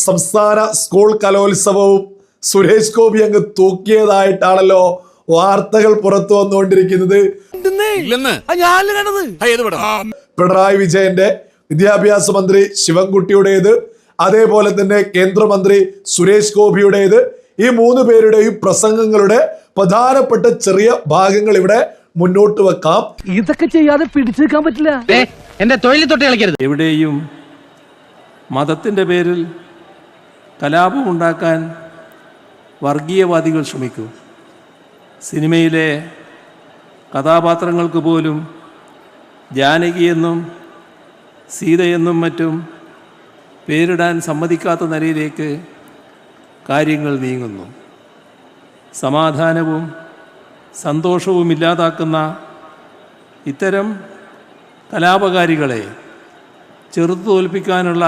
സംസ്ഥാന സ്കൂൾ കലോത്സവവും സുരേഷ് ഗോപി അങ്ങ് തൂക്കിയതായിട്ടാണല്ലോ വാർത്തകൾ പുറത്തു വന്നുകൊണ്ടിരിക്കുന്നത്. പിണറായി വിജയന്റെ വിദ്യാഭ്യാസ മന്ത്രി ശിവൻകുട്ടിയുടേത്, അതേപോലെ തന്നെ കേന്ദ്രമന്ത്രി സുരേഷ് ഗോപിയുടേത്, ഈ മൂന്ന് പേരുടെയും പ്രസംഗങ്ങളുടെ പ്രധാനപ്പെട്ട ചെറിയ ഭാഗങ്ങൾ ഇവിടെ മുന്നോട്ട് വെക്കാം. ഇതൊക്കെ ചെയ്യാതെ പിടിച്ചെടുക്കാൻ പറ്റില്ല. എന്റെ തൊഴിൽ തൊട്ട് കളിക്കരുത്. എവിടെയും മതത്തിന്റെ പേരിൽ കലാപമുണ്ടാക്കാൻ വർഗീയവാദികൾ ശ്രമിക്കും. സിനിമയിലെ കഥാപാത്രങ്ങൾക്ക് പോലും ജാനകിയെന്നും സീതയെന്നും മറ്റും പേരിടാൻ സമ്മതിക്കാത്ത നിലയിലേക്ക് കാര്യങ്ങൾ നീങ്ങുന്നു. സമാധാനവും സന്തോഷവും ഇല്ലാതാക്കുന്ന ഇത്തരം കലാപകാരികളെ ചെറുത്തു തോൽപ്പിക്കാനുള്ള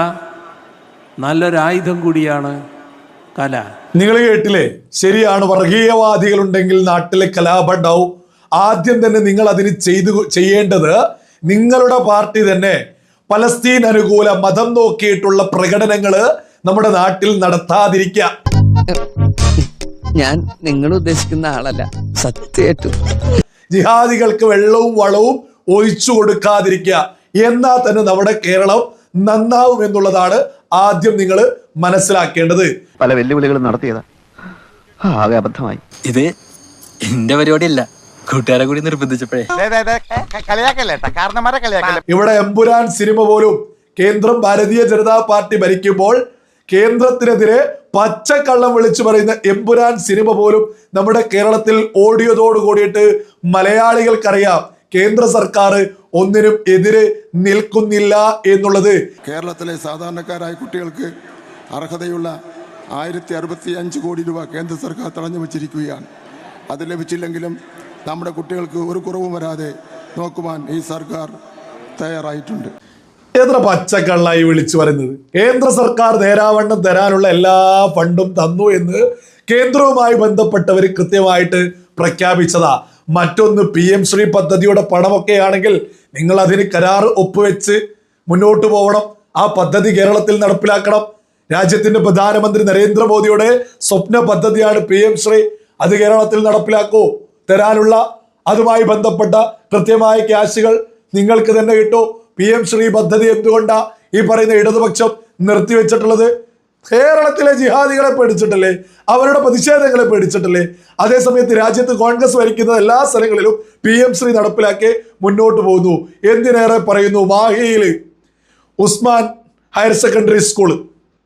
നല്ലൊരായുധം കൂടിയാണ് കല. നിങ്ങൾ കേട്ടില്ലേ? ശരിയാണ്, വർഗീയവാദികളുണ്ടെങ്കിൽ നാട്ടിലെ കലാപം ഉണ്ടാവും. ആദ്യം തന്നെ നിങ്ങൾ അതിന് ചെയ്യേണ്ടത് നിങ്ങളുടെ പാർട്ടി തന്നെ പലസ്തീൻ അനുകൂല മതം നോക്കിയിട്ടുള്ള പ്രകടനങ്ങള് നമ്മുടെ നാട്ടിൽ നടത്താതിരിക്കുക. ഞാൻ നിങ്ങൾ ഉദ്ദേശിക്കുന്ന ആളല്ല, സത്യമായിട്ടും. ജിഹാദികൾക്ക് വെള്ളവും വളവും ഒഴിച്ചു കൊടുക്കാതിരിക്കുക. എന്നാൽ തന്നെ നമ്മുടെ കേരളം നന്നാവും എന്നുള്ളതാണ് ആദ്യം നിങ്ങൾ മനസ്സിലാക്കേണ്ടത്. പല വെല്ലുവിളികളും നടത്തിയതാ, ആകെ അബദ്ധമായി. ഇത് എന്റെ പരിപാടിയല്ല, കൂട്ടുകാരെ കൂടി നിർബന്ധിച്ചപ്പോഴേ. ഇവിടെ എമ്പുരാൻ സിനിമ പോലും കേന്ദ്രം ഭാരതീയ ജനതാ പാർട്ടി ഭരിക്കുമ്പോൾ കേന്ദ്രത്തിനെതിരെ പച്ചക്കള്ളം വിളിച്ചു പറയുന്ന എമ്പുരാൻ സിനിമ പോലും നമ്മുടെ കേരളത്തിൽ ഓടിയതോട് കൂടിയിട്ട് മലയാളികൾക്കറിയാം കേന്ദ്ര സർക്കാർ ഒന്നിനും എതിരെ നിൽക്കുന്നില്ല എന്നുള്ളത്. കേരളത്തിലെ സാധാരണക്കാരായ കുട്ടികൾക്ക് അർഹതയുള്ള 1065 കോടി രൂപ കേന്ദ്ര സർക്കാർ തടഞ്ഞു വച്ചിരിക്കുകയാണ്. അത് ലഭിച്ചില്ലെങ്കിലും നമ്മുടെ കുട്ടികൾക്ക് ഒരു കുറവും വരാതെ നോക്കുവാൻ ഈ സർക്കാർ തയ്യാറായിട്ടുണ്ട്. എത്ര പച്ചക്കള്ളായി വിളിച്ചു പറയുന്നത്. കേന്ദ്ര സർക്കാർ നേരാവണ്ണം തരാനുള്ള എല്ലാ ഫണ്ടും തന്നു എന്ന് കേന്ദ്രവുമായി ബന്ധപ്പെട്ടവർ കൃത്യമായിട്ട് പ്രഖ്യാപിച്ചതാ. മറ്റൊന്ന് PM ശ്രീ പദ്ധതിയുടെ പണമൊക്കെ ആണെങ്കിൽ നിങ്ങൾ അതിന് കരാർ ഒപ്പുവെച്ച് മുന്നോട്ട് പോകണം. ആ പദ്ധതി കേരളത്തിൽ നടപ്പിലാക്കണം. രാജ്യത്തിന്റെ പ്രധാനമന്ത്രി നരേന്ദ്രമോദിയുടെ സ്വപ്ന പദ്ധതിയാണ് PM ശ്രീ. അത് കേരളത്തിൽ നടപ്പിലാക്കൂ. തരാനുള്ള അതുമായി ബന്ധപ്പെട്ട കൃത്യമായ ക്യാഷുകൾ നിങ്ങൾക്ക് തന്നെ കിട്ടൂ. PM ശ്രീ പദ്ധതി എന്തുകൊണ്ടാ ഈ പറയുന്ന ഇടതുപക്ഷം നിർത്തിവെച്ചിട്ടുള്ളത്? കേരളത്തിലെ ജിഹാദികളെ പേടിച്ചിട്ടല്ലേ, അവരുടെ പ്രതിഷേധങ്ങളെ പേടിച്ചിട്ടല്ലേ? അതേസമയത്ത് രാജ്യത്ത് കോൺഗ്രസ് ഭരിക്കുന്ന എല്ലാ സ്ഥലങ്ങളിലും PM ശ്രീ നടപ്പിലാക്കി മുന്നോട്ട് പോകുന്നു. എന്തിനേറെ പറയുന്നു, മാഹിയിൽ ഉസ്മാൻ ഹയർ സെക്കൻഡറി സ്കൂൾ